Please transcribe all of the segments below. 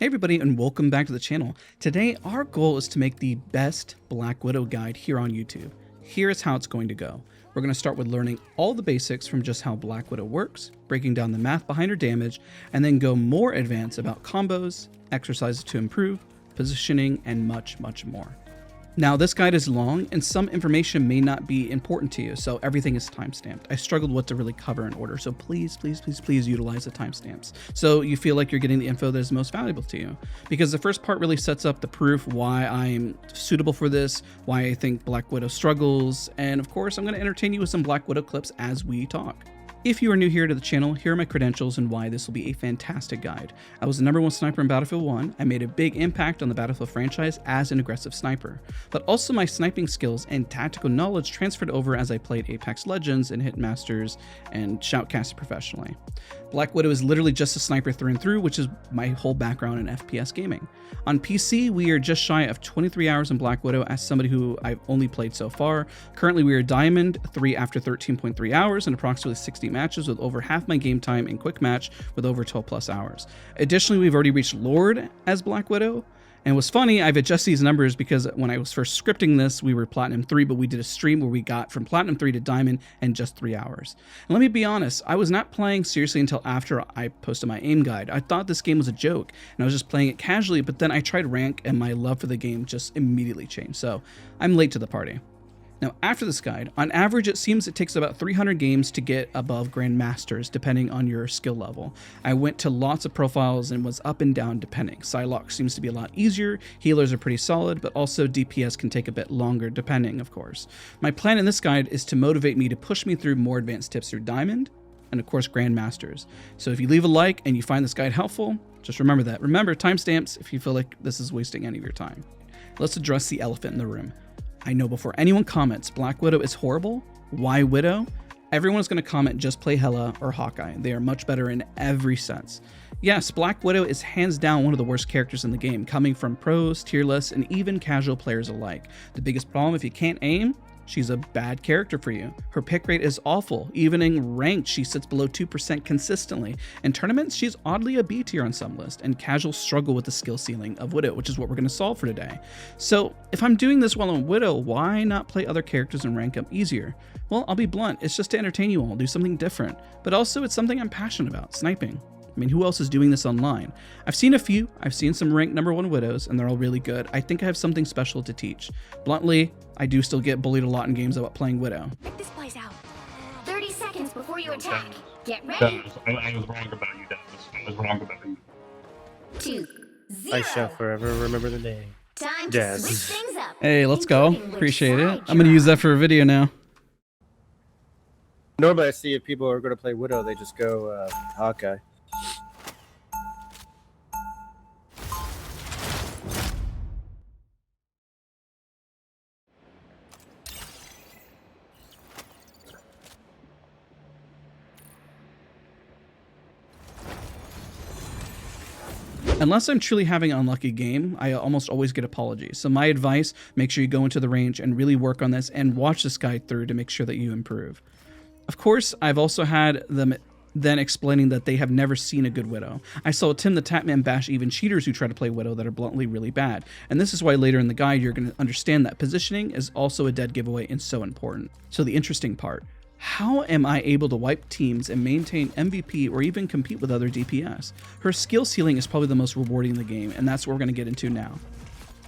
Hey everybody, and welcome back to the channel. Today our goal is to make the best Black Widow guide here on YouTube. Here is how it's going to go. We're going to start with learning all the basics from just how Black Widow works, breaking down the math behind her damage, and then go more advanced about combos, exercises to improve, positioning, and much more. Now this guide is long and some information may not be important to you, so everything is timestamped. I struggled what to really cover in order, so please utilize the timestamps so you feel like you're getting the info that is most valuable to you. Because the first part really sets up the proof why I'm suitable for this, why I think Black Widow struggles, and of course I'm going to entertain you with some Black Widow clips as we talk. If you are new here to the channel, here are my credentials and why this will be a fantastic guide. I was the #1 sniper in Battlefield 1, I made a big impact on the Battlefield franchise as an aggressive sniper, but also my sniping skills and tactical knowledge transferred over as I played Apex Legends and Hitmasters and shoutcasted professionally. Black Widow is literally just a sniper through and through, which is my whole background in FPS gaming. On PC, we are just shy of 23 hours in Black Widow as somebody who I've only played so far. Currently we are Diamond 3 after 13.3 hours and approximately 60 matches, with over half my game time in quick match with over 12+ hours. Additionally, we've already reached Lord as Black Widow. And what's funny, I've adjusted these numbers because when I was first scripting this, we were Platinum 3, but we did a stream where we got from Platinum 3 to Diamond in just 3 hours. And let me be honest, I was not playing seriously until after I posted my aim guide. I thought this game was a joke, and I was just playing it casually, but then I tried rank, and my love for the game just immediately changed. So I'm late to the party. Now, after this guide, on average, it seems it takes about 300 games to get above Grandmasters, depending on your skill level. I went to lots of profiles and was up and down depending. Psylocke seems to be a lot easier, healers are pretty solid, but also DPS can take a bit longer depending, of course. My plan in this guide is to motivate me to push me through more advanced tips through Diamond, and of course Grandmasters. So if you leave a like and you find this guide helpful, just remember that. Remember, timestamps if you feel like this is wasting any of your time. Let's address the elephant in the room. I know before anyone comments, Black Widow is horrible. Why Widow? Everyone's going to comment just play Hela or Hawkeye. They are much better in every sense. Yes, Black Widow is hands down one of the worst characters in the game, coming from pros, tier lists, and even casual players alike. The biggest problem, if you can't aim, she's a bad character for you. Her pick rate is awful. Even in ranked, she sits below 2% consistently. In tournaments, she's oddly a B tier on some lists, and casuals struggle with the skill ceiling of Widow, which is what we're going to solve for today. So if I'm doing this well on Widow, why not play other characters and rank up easier? Well, I'll be blunt, it's just to entertain you all, do something different. But also it's something I'm passionate about, sniping. I mean, who else is doing this online? I've seen a few. I've seen some ranked #1 Widows, and they're all really good. I think I have something special to teach. Bluntly, I do still get bullied a lot in games about playing Widow. Check this place out. 30 seconds before you attack. Get ready. I was wrong about you, Dennis. I was wrong about you. 2, 0. I shall forever remember the day. Time to Yes. switch things up. Hey, let's go. Including which Appreciate it. side I'm going to you're use that on. for a video now. Normally, I see if people are going to play Widow, they just go Hawkeye. Unless I'm truly having an unlucky game, I almost always get apologies. So my advice, make sure you go into the range and really work on this and watch this guide through to make sure that you improve. Of course, I've also had them then explaining that they have never seen a good Widow. I saw Tim the Tatman bash even cheaters who try to play Widow that are bluntly really bad. And this is why later in the guide you're going to understand that positioning is also a dead giveaway and so important. So the interesting part. How am I able to wipe teams and maintain MVP or even compete with other DPS? Her skill ceiling is probably the most rewarding in the game, and that's what we're going to get into now.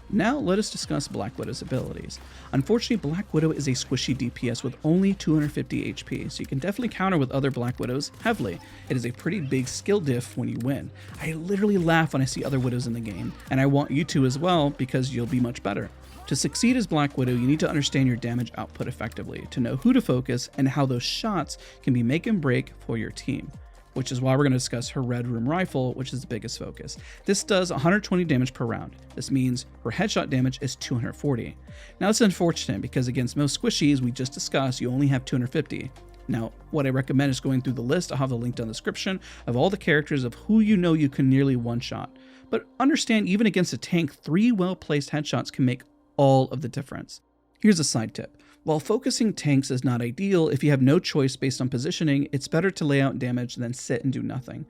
Now let us discuss Black Widow's abilities. Unfortunately, Black Widow is a squishy DPS with only 250 HP, so you can definitely counter with other Black Widows heavily. It is a pretty big skill diff when you win. I literally laugh when I see other Widows in the game, and I want you to as well because you'll be much better. To succeed as Black Widow, you need to understand your damage output effectively, to know who to focus and how those shots can be make and break for your team, which is why we're going to discuss her Red Room Rifle, which is the biggest focus. This does 120 damage per round. This means her headshot damage is 240. Now it's unfortunate because against most squishies we just discussed, you only have 250. Now, what I recommend is going through the list. I'll have the link down in the description of all the characters of who you know you can nearly one-shot. But understand, even against a tank, 3 well-placed headshots can make all of the difference. Here's a side tip. While focusing tanks is not ideal, if you have no choice based on positioning, it's better to lay out damage than sit and do nothing.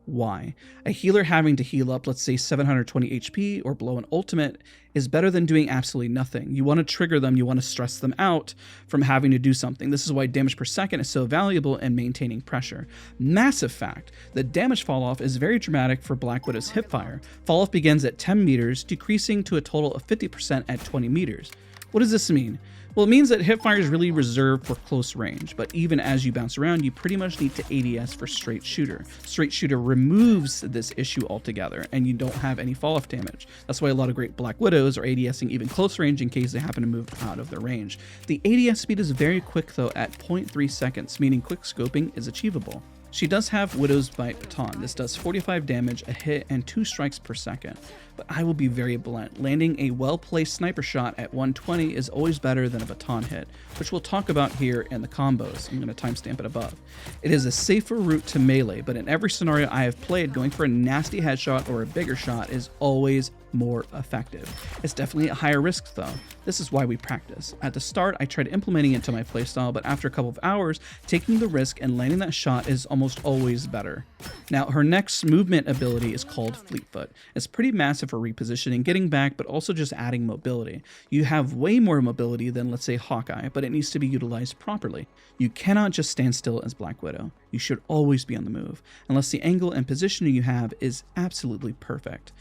Why? A healer having to heal up, let's say 720 HP or blow an ultimate is better than doing absolutely nothing. You want to trigger them, you want to stress them out from having to do something. This is why damage per second is so valuable in maintaining pressure. Massive fact, the damage fall off is very dramatic for Black Widow's hipfire. Fall off begins at 10 meters, decreasing to a total of 50% at 20 meters. What does this mean? Well, it means that hipfire is really reserved for close range, but even as you bounce around, you pretty much need to ADS for straight shooter. Straight shooter removes this issue altogether, and you don't have any fall-off damage. That's why a lot of great Black Widows are ADSing even close range in case they happen to move out of their range. The ADS speed is very quick though at 0.3 seconds, meaning quick scoping is achievable. She does have Widow's Bite Baton. This does 45 damage, a hit, and 2 strikes per second. But I will be very blunt. Landing a well-placed sniper shot at 120 is always better than a baton hit, which we'll talk about here in the combos. I'm going to timestamp it above. It is a safer route to melee, but in every scenario I have played, going for a nasty headshot or a bigger shot is always more effective. It's definitely a higher risk though. This is why we practice. At the start, I tried implementing it to my playstyle, but after a couple of hours, taking the risk and landing that shot is almost always better. Now, her next movement ability is called Fleetfoot. It's pretty massive for repositioning, getting back, but also just adding mobility. You have way more mobility than, let's say, Hawkeye, but it needs to be utilized properly. You cannot just stand still as Black Widow. You should always be on the move, unless the angle and positioning you have is absolutely perfect,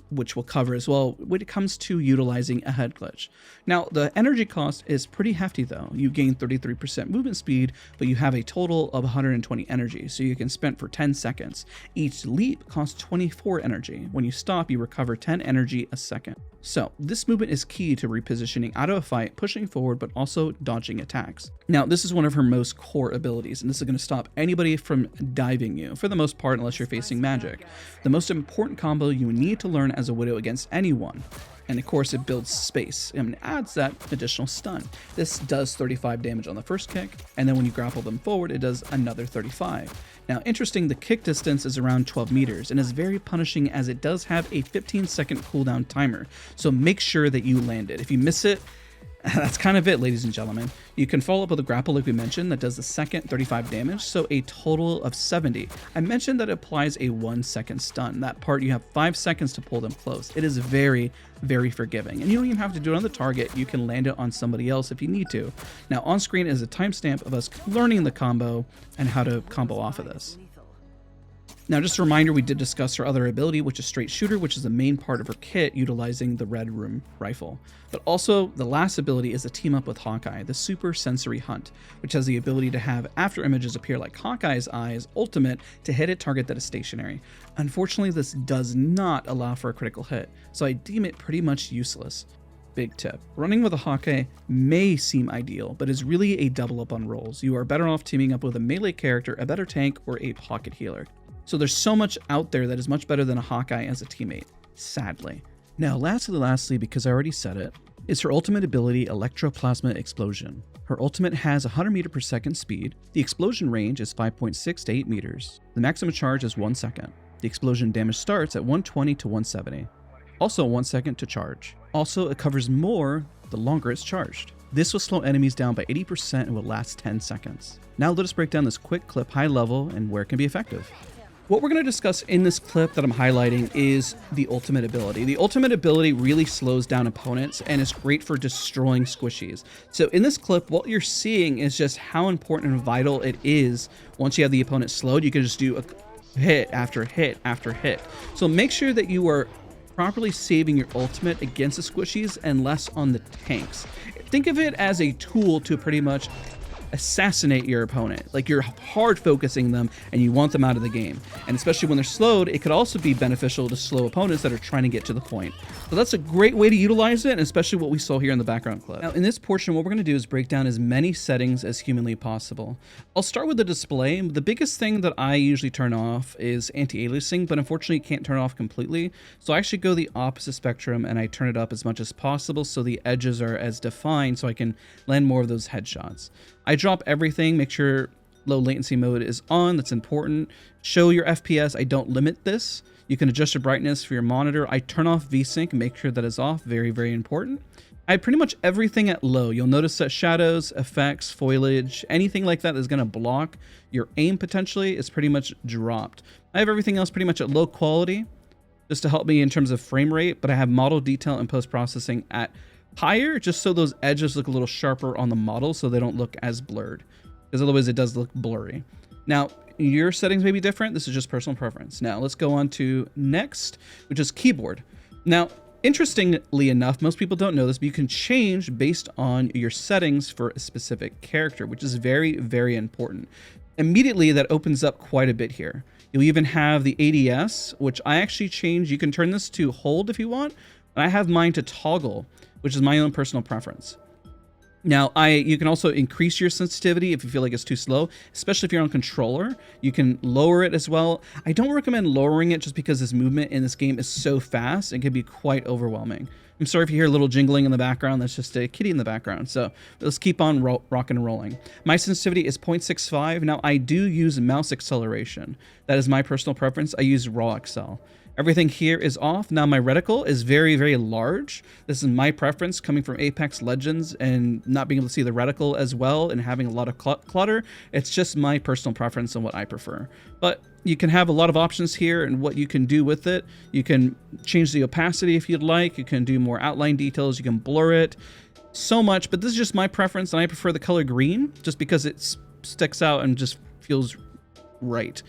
which we'll cover as well when it comes to utilizing a head glitch. Now, the energy cost is pretty hefty though. You gain 33% movement speed, but you have a total of 120 energy, so you can spend for 10 seconds. Each leap costs 24 energy. When you stop, you recover 10 energy a second. So this movement is key to repositioning out of a fight, pushing forward, but also dodging attacks. Now, this is one of her most core abilities, and this is going to stop anybody from diving you, for the most part, unless you're facing magic. The most important combo you need to learn as a Widow against anyone. And of course it builds space and adds that additional stun. This does 35 damage on the first kick, and then when you grapple them forward, it does another 35. Now, interesting, the kick distance is around 12 meters and is very punishing as it does have a 15-second cooldown timer. So make sure that you land it. If you miss it, that's kind of it, ladies and gentlemen. You can follow up with a grapple like we mentioned that does the second 35 damage, so a total of 70. I mentioned that it applies a 1-second stun. That part you have 5 seconds to pull them close. It is very, very forgiving. And you don't even have to do it on the target. You can land it on somebody else if you need to. Now on screen is a timestamp of us learning the combo and how to combo off of this. Now, just a reminder, we did discuss her other ability, which is Straight Shooter, which is the main part of her kit, utilizing the Red Room rifle. But also, the last ability is a team up with Hawkeye, the Super Sensory Hunt, which has the ability to have after images appear like Hawkeye's eyes ultimate to hit a target that is stationary. Unfortunately, this does not allow for a critical hit, so I deem it pretty much useless. Big tip. Running with a Hawkeye may seem ideal, but is really a double up on rolls. You are better off teaming up with a melee character, a better tank, or a pocket healer. So there's so much out there that is much better than a Hawkeye as a teammate, sadly. Now, lastly, because I already said it, is her ultimate ability, Electroplasma Explosion. Her ultimate has 100 meter per second speed. The explosion range is 5.6 to 8 meters. The maximum charge is 1 second. The explosion damage starts at 120 to 170. Also 1 second to charge. Also, it covers more the longer it's charged. This will slow enemies down by 80% and will last 10 seconds. Now let us break down this quick clip high level and where it can be effective. What we're going to discuss in this clip that I'm highlighting is the ultimate ability. The ultimate ability really slows down opponents and is great for destroying squishies. So in this clip, what you're seeing is just how important and vital it is. Once you have the opponent slowed, you can just do a hit after hit after hit. So make sure that you are properly saving your ultimate against the squishies and less on the tanks. Think of it as a tool to pretty much assassinate your opponent. Like, you're hard focusing them and you want them out of the game. And especially when they're slowed, it could also be beneficial to slow opponents that are trying to get to the point. So that's a great way to utilize it, and especially what we saw here in the background clip. Now in this portion, what we're going to do is break down as many settings as humanly possible. I'll start with the display. The biggest thing that I usually turn off is anti-aliasing, but unfortunately you can't turn it off completely. So I actually go the opposite spectrum and I turn it up as much as possible so the edges are as defined so I can land more of those headshots. I drop everything, make sure low latency mode is on, that's important. Show your FPS, I don't limit this. You can adjust your brightness for your monitor. I turn off VSync, make sure that is off, very, very important. I have pretty much everything at low. You'll notice that shadows, effects, foliage, anything like that is gonna block your aim potentially is pretty much dropped. I have everything else pretty much at low quality, just to help me in terms of frame rate, but I have model detail and post-processing at higher, just so those edges look a little sharper on the model so they don't look as blurred, because otherwise it does look blurry. Now, your settings may be different. This is just personal preference. Now, let's go on to next, which is keyboard. Now, interestingly enough, most people don't know this, but you can change based on your settings for a specific character, which is very, very important. Immediately, that opens up quite a bit here. You'll even have the ADS, which I actually change. You can turn this to hold if you want, and I have mine to toggle, which is my own personal preference. Now, you can also increase your sensitivity if you feel like it's too slow, especially if you're on controller. You can lower it as well. I don't recommend lowering it just because this movement in this game is so fast. It can be quite overwhelming. I'm sorry if you hear a little jingling in the background. That's just a kitty in the background. So let's keep on rocking and rolling. My sensitivity is 0.65. Now, I do use mouse acceleration. That is my personal preference. I use raw accel. Everything here is off. Now my reticle is very, very large. This is my preference coming from Apex Legends and not being able to see the reticle as well and having a lot of clutter. It's just my personal preference and what I prefer. But you can have a lot of options here and what you can do with it. You can change the opacity if you'd like. You can do more outline details. You can blur it so much, but this is just my preference, and I prefer the color green just because it sticks out and just feels right.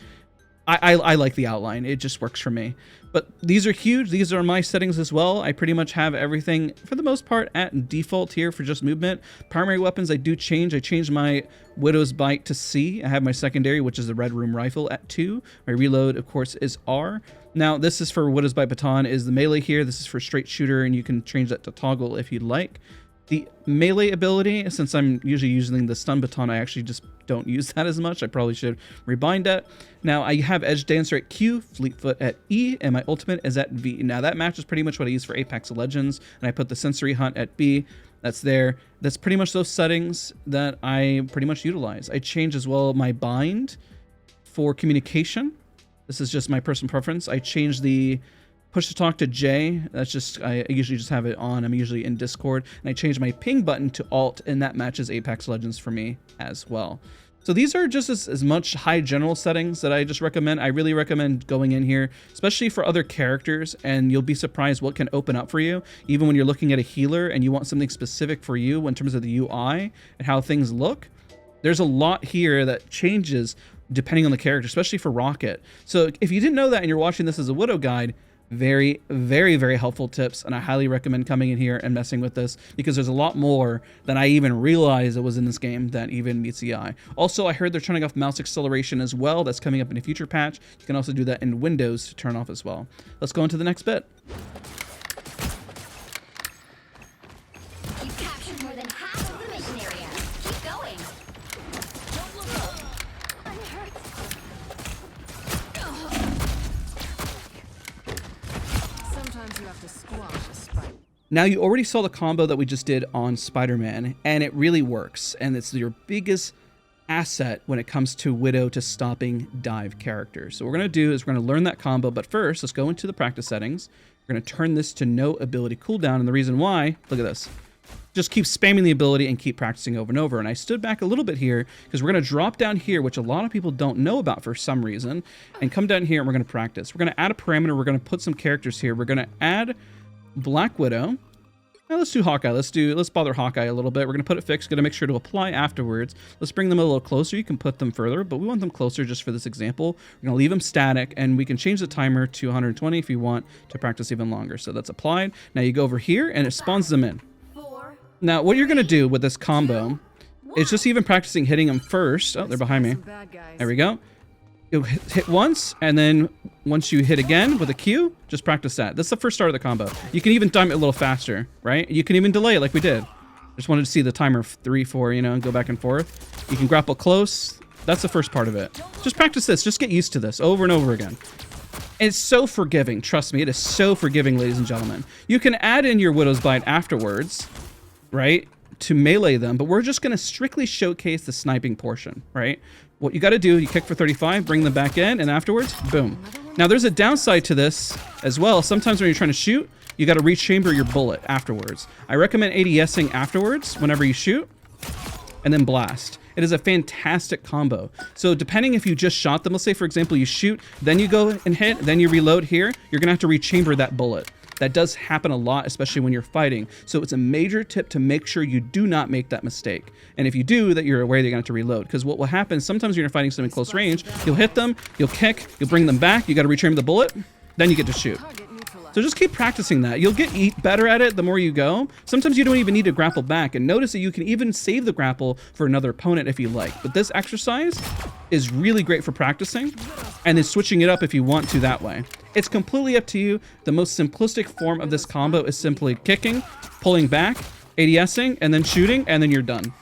I like the outline. It just works for me. But these are huge. These are my settings as well. I pretty much have everything, for the most part, at default here for just movement. Primary weapons I do change. I changed my Widow's Bite to C. I have my secondary, which is the Red Room Rifle, at 2. My reload, of course, is R. Now, this is for Widow's Bite Baton, is the melee here. This is for straight shooter, and you can change that to toggle if you'd like. The melee ability, since I'm usually using the stun baton, I actually just don't use that as much. I probably should rebind it. Now, I have Edge Dancer at Q, Fleetfoot at E, and my ultimate is at V. Now, that matches pretty much what I use for Apex Legends, and I put the Sensory Hunt at B. That's there. That's pretty much those settings that I pretty much utilize. I change as well my bind for communication. This is just my personal preference. I change the push to talk to J. That's just, I usually just have it on. I'm usually in Discord. And I change my ping button to Alt, and that matches Apex Legends for me as well. So these are just as much high general settings that I just recommend. I really recommend going in here, especially for other characters, and you'll be surprised what can open up for you. Even when you're looking at a healer and you want something specific for you in terms of the UI and how things look, there's a lot here that changes depending on the character, especially for Rocket. So if you didn't know that and you're watching this as a Widow guide, very, very, very helpful tips, and I highly recommend coming in here and messing with this because there's a lot more than I even realized it was in this game that even meets the eye. Also, I heard they're turning off mouse acceleration as well. That's coming up in a future patch. You can also do that in Windows to turn off as well. Let's go into the next bit. You captured more than half of the mission area. Keep going. Don't look up. It hurts. Sometimes you have to squash a spike. Now, you already saw the combo that we just did on Spider-Man, and it really works, and it's your biggest asset when it comes to Widow to stopping dive characters. So what we're going to do is we're going to learn that combo, but first, let's go into the practice settings. We're going to turn this to no ability cooldown, and the reason why, look at this. Just keep spamming the ability and keep practicing over and over. And I stood back a little bit here because we're going to drop down here, which a lot of people don't know about for some reason, and come down here and we're going to practice. We're going to add a parameter. We're going to put some characters here. We're going to add Black Widow. Now let's do Hawkeye. Let's bother Hawkeye a little bit. We're going to put it fixed. Going to make sure to apply afterwards. Let's bring them a little closer. You can put them further, but we want them closer just for this example. We're going to leave them static, and we can change the timer to 120 if you want to practice even longer. So that's applied. Now you go over here and it spawns them in. Now, what you're going to do with this combo is just even practicing hitting them first. Oh, they're behind me. There we go. You hit once, and then once you hit again with a Q, just practice that. That's the first start of the combo. You can even time it a little faster, right? You can even delay it like we did. Just wanted to see the timer 3, 4, you know, and go back and forth. You can grapple close. That's the first part of it. Just practice this. Just get used to this over and over again. It's so forgiving. Trust me, it is so forgiving, ladies and gentlemen. You can add in your Widow's Bite afterwards, right, to melee them, but we're just going to strictly showcase the sniping portion, right? What you got to do, you kick for 35, bring them back in, and afterwards, boom. Now, there's a downside to this as well. Sometimes when you're trying to shoot, you got to rechamber your bullet afterwards. I recommend ADSing afterwards whenever you shoot, and then blast. It is a fantastic combo. So depending if you just shot them, let's say for example you shoot, then you go and hit, then you reload here, you're gonna have to rechamber that bullet. That does happen a lot, especially when you're fighting. So it's a major tip to make sure you do not make that mistake. And if you do, that you're aware that you're gonna have to reload. Because what will happen, sometimes when you're fighting someone in close range, you'll hit them, you'll kick, you'll bring them back, you gotta rechamber the bullet, then you get to shoot. Target neutralized. So just keep practicing that. You'll get better at it the more you go. Sometimes you don't even need to grapple back. And notice that you can even save the grapple for another opponent if you like. But this exercise is really great for practicing and then switching it up if you want to that way. It's completely up to you. The most simplistic form of this combo is simply kicking, pulling back, ADSing, and then shooting, and then you're done.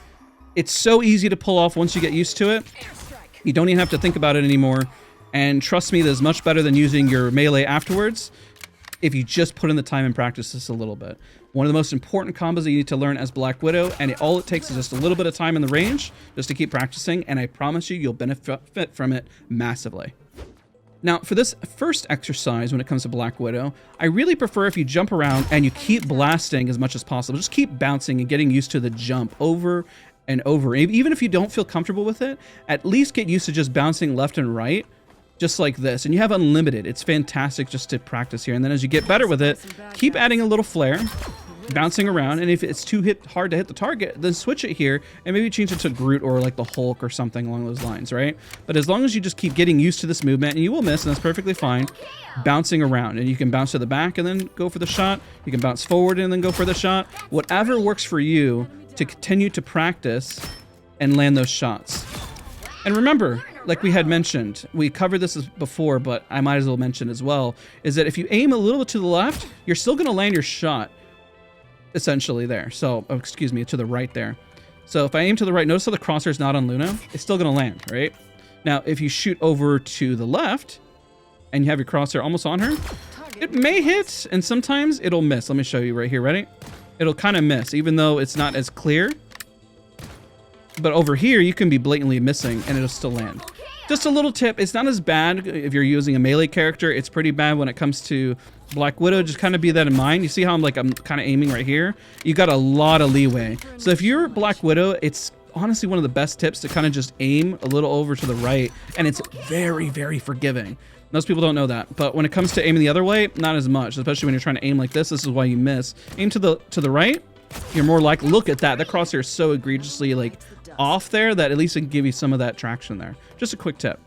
It's so easy to pull off once you get used to it. You don't even have to think about it anymore. And trust me, that's much better than using your melee afterwards if you just put in the time and practice this a little bit. One of the most important combos that you need to learn as Black Widow, and all it takes is just a little bit of time in the range just to keep practicing, and I promise you, you'll benefit from it massively. Now, for this first exercise, when it comes to Black Widow, I really prefer if you jump around and you keep blasting as much as possible. Just keep bouncing and getting used to the jump over and over. Even if you don't feel comfortable with it, at least get used to just bouncing left and right, just like this. And you have unlimited. It's fantastic just to practice here. And then as you get better with it, keep adding a little flair, bouncing around. And if it's too hard to hit the target, then switch it here and maybe change it to Groot or like the Hulk or something along those lines, right? But as long as you just keep getting used to this movement, and you will miss, and that's perfectly fine, bouncing around. And you can bounce to the back and then go for the shot. You can bounce forward and then go for the shot. Whatever works for you to continue to practice and land those shots. And remember, like we had mentioned, we covered this before, but I might as well mention as well, is that if you aim a little bit to the left, you're still going to land your shot essentially there. So, oh, excuse me, to the right there. So if I aim to the right, notice how the crosshair's not on Luna, it's still going to land, right? Now, if you shoot over to the left and you have your crosshair almost on her, it may hit and sometimes it'll miss. Let me show you right here. Ready? It'll kind of miss, even though it's not as clear. But over here, you can be blatantly missing and it'll still land. Just a little tip. It's not as bad if you're using a melee character. It's pretty bad when it comes to Black Widow. Just kind of be that in mind. You see how I'm kind of aiming right here? You got a lot of leeway. So if you're Black Widow, it's honestly one of the best tips to kind of just aim a little over to the right. And it's very, very forgiving. Most people don't know that. But when it comes to aiming the other way, not as much. Especially when you're trying to aim like this. This is why you miss. Aim to the right. You're more like, look at that. The crosshair is so egregiously off there that at least it can give you some of that traction there. Just a quick tip.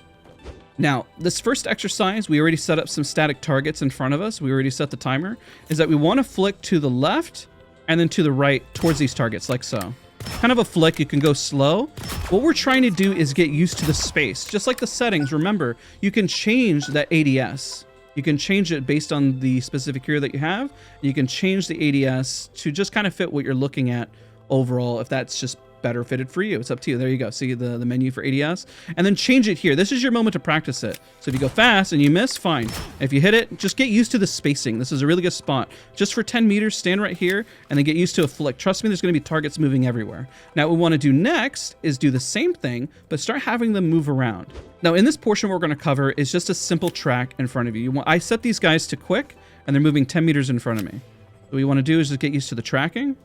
Now, this first exercise, we already set up some static targets in front of us. We already set the timer. Is that we want to flick to the left and then to the right towards these targets, like so. Kind of a flick. You can go slow. What we're trying to do is get used to the space. Just like the settings, remember, you can change that ADS. You can change it based on the specific hero that you have. You can change the ADS to just kind of fit what you're looking at overall, if that's just better fitted for you. It's up to you. There you go. See the menu for ADS, and then change it here. This is your moment to practice it. So if you go fast and you miss, fine. If you hit it, just get used to the spacing. This is a really good spot. Just for 10 meters, stand right here and then get used to a flick. Trust me, there's going to be targets moving everywhere. Now what we want to do next is do the same thing, but start having them move around. Now in this portion, what we're going to cover is just a simple track in front of you. I set these guys to quick and they're moving 10 meters in front of me. What we want to do is just get used to the tracking.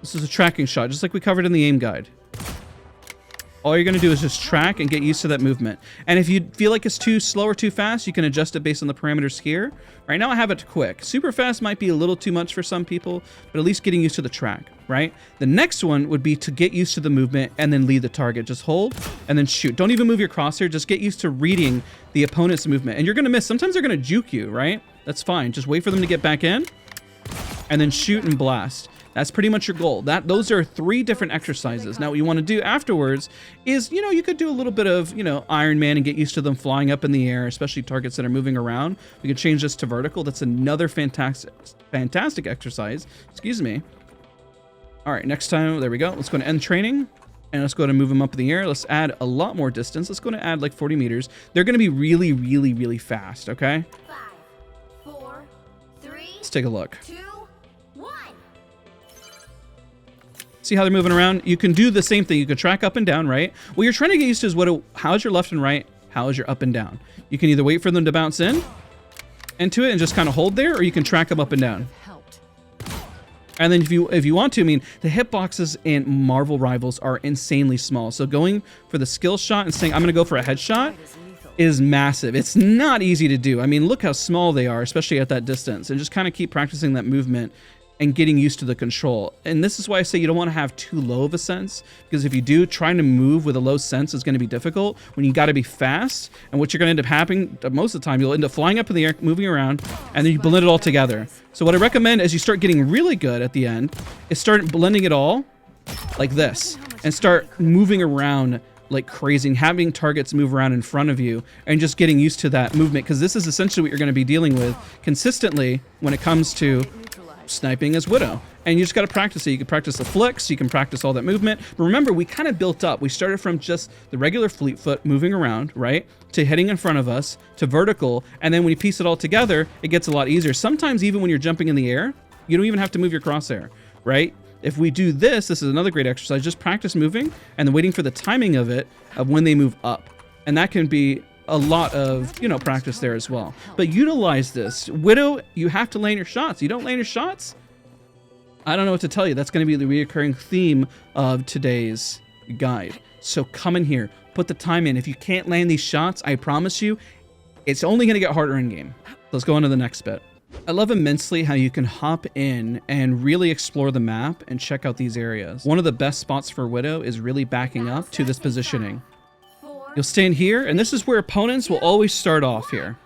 This is a tracking shot, just like we covered in the aim guide. All you're going to do is just track and get used to that movement. And if you feel like it's too slow or too fast, you can adjust it based on the parameters here. Right now I have it to quick. Super fast might be a little too much for some people, but at least getting used to the track, right? The next one would be to get used to the movement and then lead the target. Just hold and then shoot. Don't even move your crosshair. Just get used to reading the opponent's movement. And you're going to miss. Sometimes they're going to juke you, right? That's fine. Just wait for them to get back in and then shoot and blast. That's pretty much your goal. Those are 3 different exercises. Now, what you want to do afterwards is, you could do a little bit of, Iron Man and get used to them flying up in the air, especially targets that are moving around. We could change this to vertical. That's another fantastic exercise. Excuse me. All right, next time, there we go. Let's go to end training. And let's go to move them up in the air. Let's add a lot more distance. Let's go to add like 40 meters. They're going to be really, really, really fast, okay? 5, 4, 3, Let's take a look. 2, 1. See how they're moving around? You can do the same thing. You can track up and down, right? What you're trying to get used to is how's your left and right? How is your up and down? You can either wait for them to bounce into it and just kind of hold there, or you can track them up and down. And then if you want to, I mean, the hitboxes in Marvel Rivals are insanely small. So going for the skill shot and saying, I'm going to go for a headshot is massive. It's not easy to do. I mean, look how small they are, especially at that distance. And just kind of keep practicing that movement and getting used to the control. And this is why I say you don't want to have too low of a sense, because if you do, trying to move with a low sense is going to be difficult when you got to be fast. And what you're going to end up happening most of the time, you'll end up flying up in the air, moving around, and then you blend it all together. So what I recommend as you start getting really good at the end is start blending it all like this and start moving around like crazy and having targets move around in front of you and just getting used to that movement, because this is essentially what you're going to be dealing with consistently when it comes to sniping as Widow. And you just got to practice it. You can practice the flicks, you can practice all that movement. But remember, we kind of built up. We started from just the regular fleet foot moving around, right, to hitting in front of us, to vertical. And then when you piece it all together, it gets a lot easier. Sometimes even when you're jumping in the air, you don't even have to move your crosshair, right? If we do this, this is another great exercise. Just practice moving and then waiting for the timing of it, of when they move up. And that can be a lot of, you know, practice there as well. But utilize this. Widow, you have to land your shots. You don't land your shots, I don't know what to tell you. That's going to be the reoccurring theme of today's guide. So come in here, put the time in. If you can't land these shots, I promise you, it's only going to get harder in game. Let's go on to the next bit. I love immensely how you can hop in and really explore the map and check out these areas. One of the best spots for Widow is really backing up to this positioning. You'll stand here, and this is where opponents will always start off here.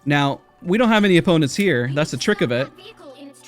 Now, we don't have any opponents here. That's the trick of it.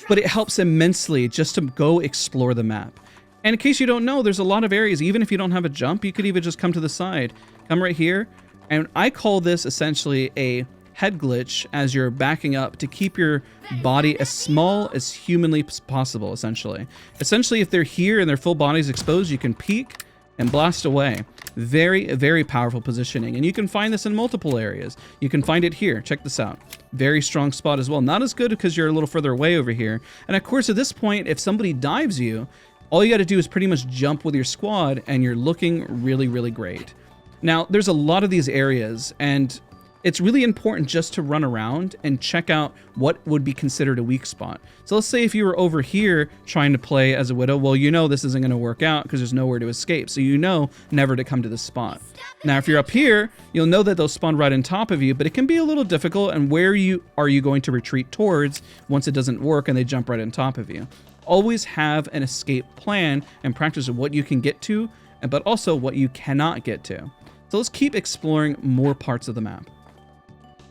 But it helps immensely just to go explore the map. And in case you don't know, there's a lot of areas. Even if you don't have a jump, you could even just come to the side. Come right here. And I call this essentially a head glitch as you're backing up to keep your body as small as humanly possible, essentially. Essentially, if they're here and their full body's exposed, you can peek and blast away. Very, very powerful positioning. And you can find this in multiple areas. You can find it here. Check this out. Very strong spot as well. Not as good because you're a little further away over here. And of course, at this point, if somebody dives you, all you got to do is pretty much jump with your squad and you're looking really, really great. Now, there's a lot of these areas, and it's really important just to run around and check out what would be considered a weak spot. So let's say if you were over here trying to play as a Widow, well, you know this isn't going to work out because there's nowhere to escape. So you know never to come to this spot. Now, if you're up here, you'll know that they'll spawn right on top of you, but it can be a little difficult. And where are you going to retreat towards once it doesn't work and they jump right on top of you? Always have an escape plan and practice what you can get to, but also what you cannot get to. So let's keep exploring more parts of the map.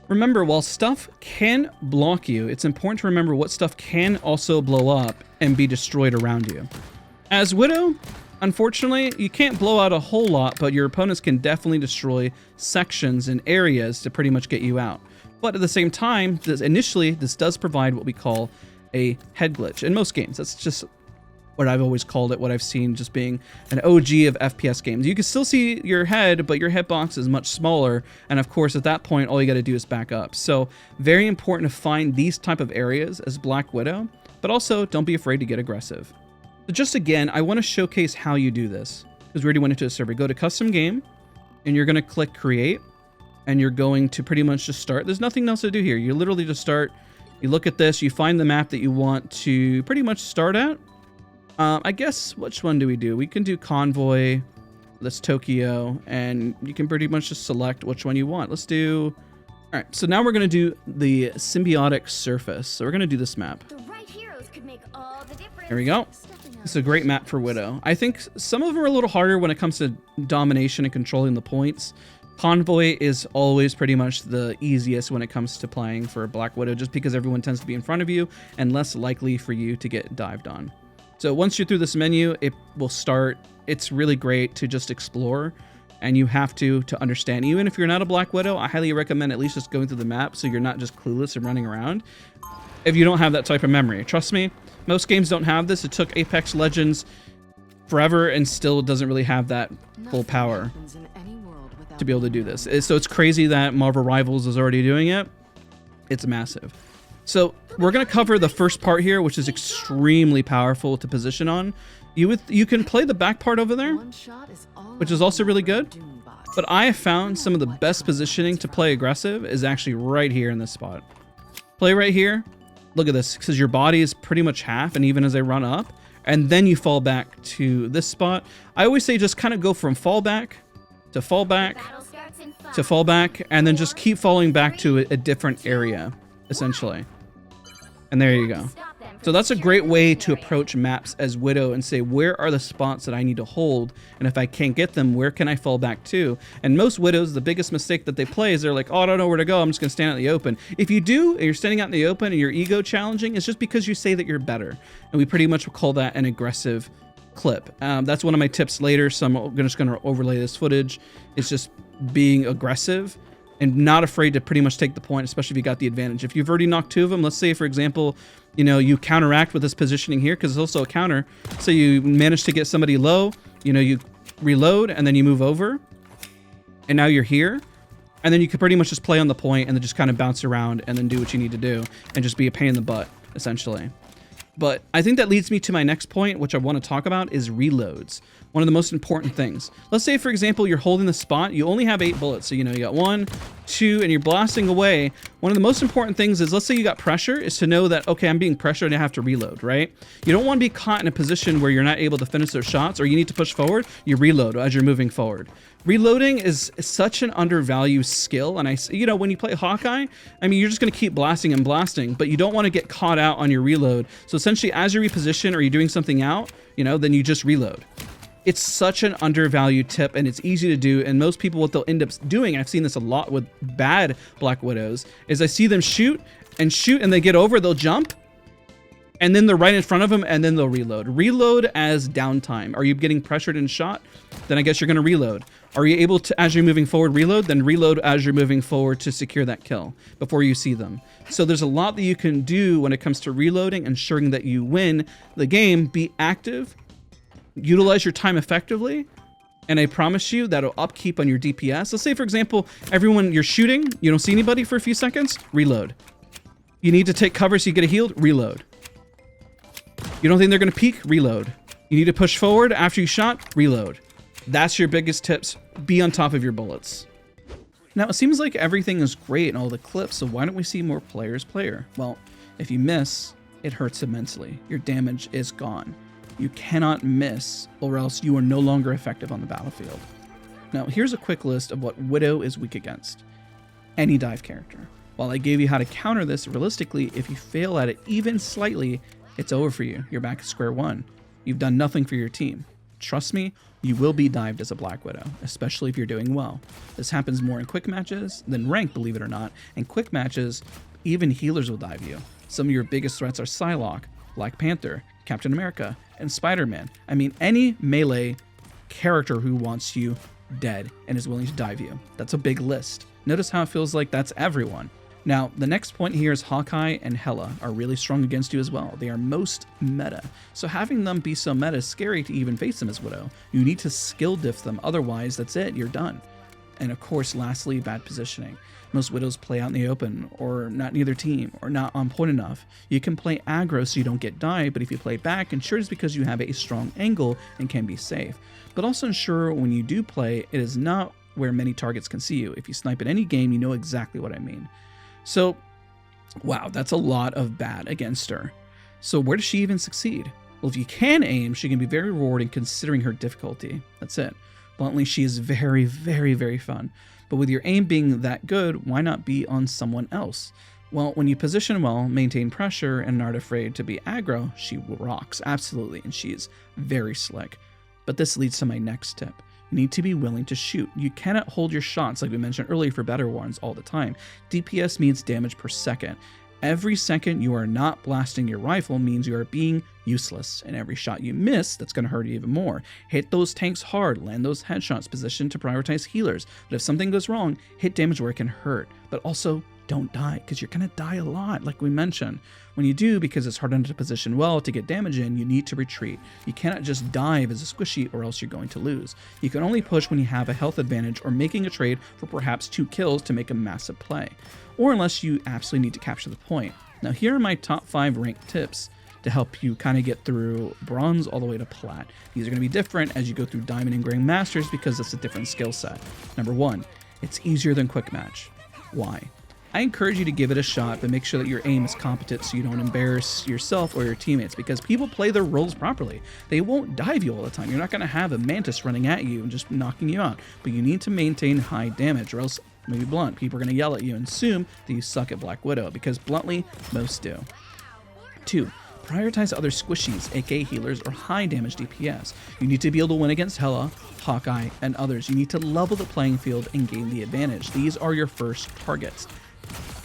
Remember, while stuff can block you, it's important to remember what stuff can also blow up and be destroyed around you. As Widow, unfortunately, you can't blow out a whole lot, but your opponents can definitely destroy sections and areas to pretty much get you out. But at the same time, initially, this does provide what we call a head glitch. In most games, that's just what I've always called it, what I've seen just being an OG of FPS games. You can still see your head, but your hitbox is much smaller. And of course, at that point, all you got to do is back up. So very important to find these type of areas as Black Widow, but also don't be afraid to get aggressive. So just again, I want to showcase how you do this, because we already went into a server. Go to custom game and you're going to click create, and you're going to pretty much just start. There's nothing else to do here. You literally just start. You look at this, you find the map that you want to pretty much start at. I guess, which one do we do? We can do Convoy, that's Tokyo, and you can pretty much just select which one you want. Let's do... All right, so now we're going to do the symbiotic surface. So we're going to do this map. The right heroes could make all the difference. There we go. It's a great map for Widow. I think some of them are a little harder when it comes to domination and controlling the points. Convoy is always pretty much the easiest when it comes to playing for Black Widow, just because everyone tends to be in front of you and less likely for you to get dived on. So once you're through this menu, it will start. It's really great to just explore, and you have to understand. Even if you're not a Black Widow, I highly recommend at least just going through the map so you're not just clueless and running around if you don't have that type of memory. Trust me, most games don't have this. It took Apex Legends forever and still doesn't really have that full power to be able to do this. So it's crazy that Marvel Rivals is already doing it. It's massive. So we're going to cover the first part here, which is extremely powerful to position on. You can play the back part over there, which is also really good. But I have found some of the best positioning to play aggressive is actually right here in this spot. Play right here, Look at this, because your body is pretty much half, and even as they run up, and then you fall back to this spot. I always say just kind of go from fall back to fall back Battle starts in 5, to fall back, and then just keep falling back to a different area, essentially. And there you go. Stop them from So that's a great securing the way mission to area. approach maps as Widow and say, where are the spots that I need to hold? And if I can't get them, where can I fall back to? And most Widows, the biggest mistake that they play is they're like, oh, I don't know where to go. I'm just going to stand out in the open. If you do, and you're standing out in the open and your ego challenging, it's just because you say that you're better. And we pretty much will call that an aggressive clip. That's one of my tips later. So I'm just going to overlay this footage. It's just being aggressive and not afraid to pretty much take the point, especially if you got the advantage. If you've already knocked 2 of them, let's say, for example, you know, you counteract with this positioning here because it's also a counter. So you manage to get somebody low, you know, you reload and then you move over and now you're here. And then you could pretty much just play on the point and then just kind of bounce around and then do what you need to do and just be a pain in the butt, essentially. But I think that leads me to my next point, which I want to talk about, is reloads. One of the most important things. Let's say, for example, you're holding the spot. You only have 8 bullets. So, you know, you got 1, 2, and you're blasting away. One of the most important things is, let's say you got pressure, is to know that, okay, I'm being pressured and I have to reload, right? You don't want to be caught in a position where you're not able to finish those shots or you need to push forward. You reload as you're moving forward. Reloading is such an undervalued skill. And you know, when you play Hawkeye, I mean, you're just going to keep blasting and blasting, but you don't want to get caught out on your reload. So essentially, as you reposition or you're doing something out, you know, then you just reload. It's such an undervalued tip and it's easy to do. And most people, what they'll end up doing, I've seen this a lot with bad Black Widows, is I see them shoot and they get over, they'll jump, and then they're right in front of them, and then they'll reload. Reload as downtime. Are you getting pressured and shot? Then I guess you're going to reload. Are you able to, as you're moving forward, reload? Then reload as you're moving forward to secure that kill before you see them. So there's a lot that you can do when it comes to reloading, ensuring that you win the game. Be active, utilize your time effectively, and I promise you that'll upkeep on your DPS. Let's say, for example, everyone you're shooting, you don't see anybody for a few seconds, reload. You need to take cover so you get a healed, reload. You don't think they're going to peek? Reload. You need to push forward after you shot? Reload. That's your biggest tips. Be on top of your bullets. Now, it seems like everything is great in all the clips, so why don't we see more players player? Well, if you miss, it hurts immensely. Your damage is gone. You cannot miss, or else you are no longer effective on the battlefield. Now, here's a quick list of what Widow is weak against. Any dive character. While I gave you how to counter this realistically, if you fail at it even slightly, it's over for you. You're back at square one. You've done nothing for your team. Trust me, you will be dived as a Black Widow, especially if you're doing well. This happens more in quick matches than ranked, believe it or not. In quick matches, even healers will dive you. Some of your biggest threats are Psylocke, Black Panther, Captain America, and Spider-Man. I mean, any melee character who wants you dead and is willing to dive you. That's a big list. Notice how it feels like that's everyone. Now, the next point here is Hawkeye and Hela are really strong against you as well. They are most meta. So having them be so meta is scary to even face them as Widow. You need to skill diff them, otherwise that's it, you're done. And of course, lastly, bad positioning. Most Widows play out in the open, or not near their team, or not on point enough. You can play aggro so you don't get dived, but if you play back, ensure it's because you have a strong angle and can be safe. But also ensure when you do play, it is not where many targets can see you. If you snipe in any game, you know exactly what I mean. So, wow, that's a lot of bad against her. So where does she even succeed? Well, if you can aim, she can be very rewarding considering her difficulty. That's it. Bluntly, she is very, very, very fun. But with your aim being that good, why not be on someone else? Well, when you position well, maintain pressure, and aren't afraid to be aggro, she rocks, absolutely, and she is very slick. But this leads to my next tip. You need to be willing to shoot. You cannot hold your shots, like we mentioned earlier, for better ones all the time. DPS means damage per second. Every second you are not blasting your rifle means you are being useless, and every shot you miss, that's going to hurt you even more. Hit those tanks hard, land those headshots, position to prioritize healers. But if something goes wrong, hit damage where it can hurt. But also, don't die, because you're going to die a lot, like we mentioned. When you do, because it's hard enough to position well to get damage in, you need to retreat. You cannot just dive as a squishy or else you're going to lose. You can only push when you have a health advantage or making a trade for perhaps 2 kills to make a massive play. Or unless you absolutely need to capture the point. Now here are my top 5 ranked tips to help you kind of get through bronze all the way to plat. These are going to be different as you go through diamond and grandmasters because it's a different skill set. Number 1, it's easier than quick match. Why? I encourage you to give it a shot, but make sure that your aim is competent so you don't embarrass yourself or your teammates, because people play their roles properly. They won't dive you all the time. You're not going to have a mantis running at you and just knocking you out, but you need to maintain high damage, or else, maybe blunt, people are going to yell at you and assume that you suck at Black Widow, because bluntly, most do. 2. Prioritize other squishies, aka healers, or high damage DPS. You need to be able to win against Hela, Hawkeye, and others. You need to level the playing field and gain the advantage. These are your first targets.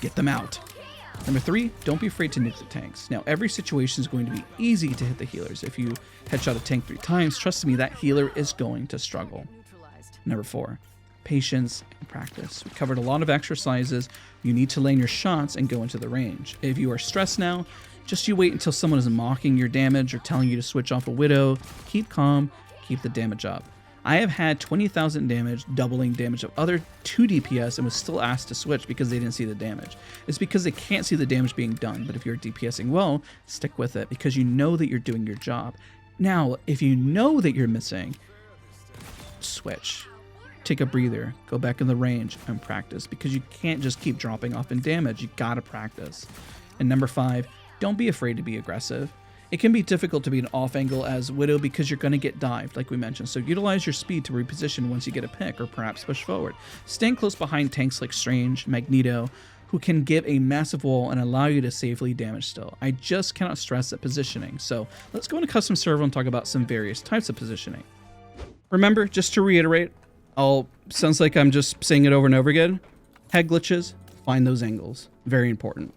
Get them out. Number 3, don't be afraid to nuke the tanks. Now, every situation is going to be easy to hit the healers. If you headshot a tank 3 times, trust me, that healer is going to struggle. Neutralized. Number 4, patience and practice. We covered a lot of exercises. You need to land your shots and go into the range. If you are stressed now, just you wait until someone is mocking your damage or telling you to switch off a Widow. Keep calm, keep the damage up. I have had 20,000 damage, doubling damage of other 2 DPS, and was still asked to switch because they didn't see the damage. It's because they can't see the damage being done, but if you're DPSing well, stick with it because you know that you're doing your job. Now, if you know that you're missing, switch. Take a breather, go back in the range and practice, because you can't just keep dropping off in damage. You gotta practice. And number 5, don't be afraid to be aggressive. It can be difficult to be an off angle as Widow because you're going to get dived, like we mentioned, so utilize your speed to reposition once you get a pick, or perhaps push forward. Staying close behind tanks like Strange, Magneto, who can give a massive wall and allow you to safely damage still. I just cannot stress that positioning, so let's go into custom server and talk about some various types of positioning. Remember, just to reiterate, sounds like I'm just saying it over and over again, head glitches, find those angles, very important.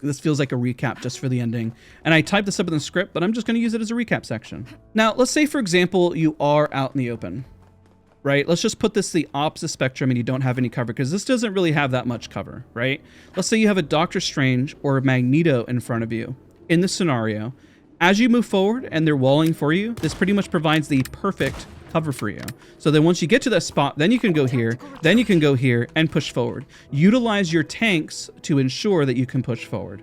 This feels like a recap just for the ending. And I typed this up in the script, but I'm just going to use it as a recap section. Now, let's say, for example, you are out in the open, right? Let's just put this the opposite spectrum and you don't have any cover, because this doesn't really have that much cover, right? Let's say you have a Doctor Strange or a Magneto in front of you in this scenario. As you move forward and they're walling for you, this pretty much provides the perfect cover for you. So then once you get to that spot, then you can go here, then you can go here and push forward. Utilize your tanks to ensure that you can push forward.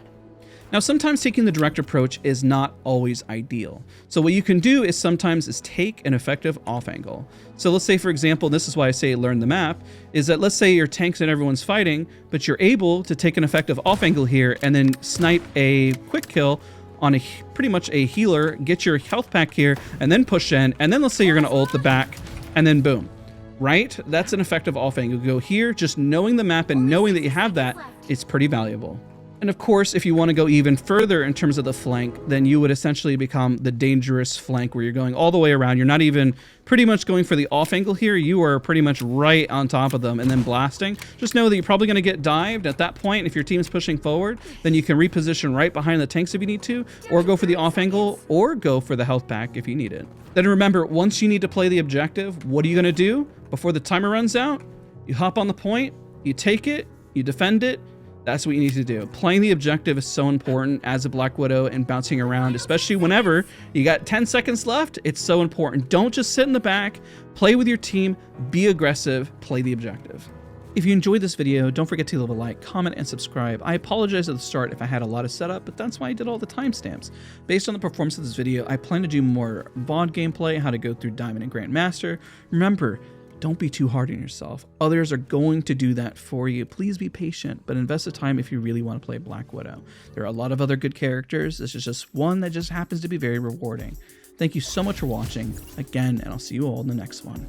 Now, sometimes taking the direct approach is not always ideal. So what you can do is sometimes take an effective off angle. So let's say, for example, this is why I say learn the map, is that let's say your tanks and everyone's fighting, but you're able to take an effective off angle here and then snipe a quick kill on pretty much a healer, get your health pack here, and then push in, and then let's say you're gonna ult the back, and then boom, right? That's an effective off angle. Go here, just knowing the map and knowing that you have that, it's pretty valuable. And of course, if you want to go even further in terms of the flank, then you would essentially become the dangerous flank where you're going all the way around. You're not even pretty much going for the off angle here. You are pretty much right on top of them and then blasting. Just know that you're probably going to get dived at that point. If your team's pushing forward, then you can reposition right behind the tanks if you need to, or go for the off angle, or go for the health pack if you need it. Then remember, once you need to play the objective, what are you going to do before the timer runs out? You hop on the point, you take it, you defend it. That's what you need to do. Playing the objective is so important as a Black Widow and bouncing around, especially whenever you got 10 seconds left. It's so important. Don't just sit in the back, play with your team, be aggressive, play the objective. If you enjoyed this video, don't forget to leave a like, comment, and subscribe. I apologize at the start if I had a lot of setup, but that's why I did all the timestamps. Based on the performance of this video, I plan to do more VOD gameplay, how to go through Diamond and Grandmaster. Remember, don't be too hard on yourself. Others are going to do that for you. Please be patient, but invest the time if you really want to play Black Widow. There are a lot of other good characters. This is just one that just happens to be very rewarding. Thank you so much for watching again, and I'll see you all in the next one.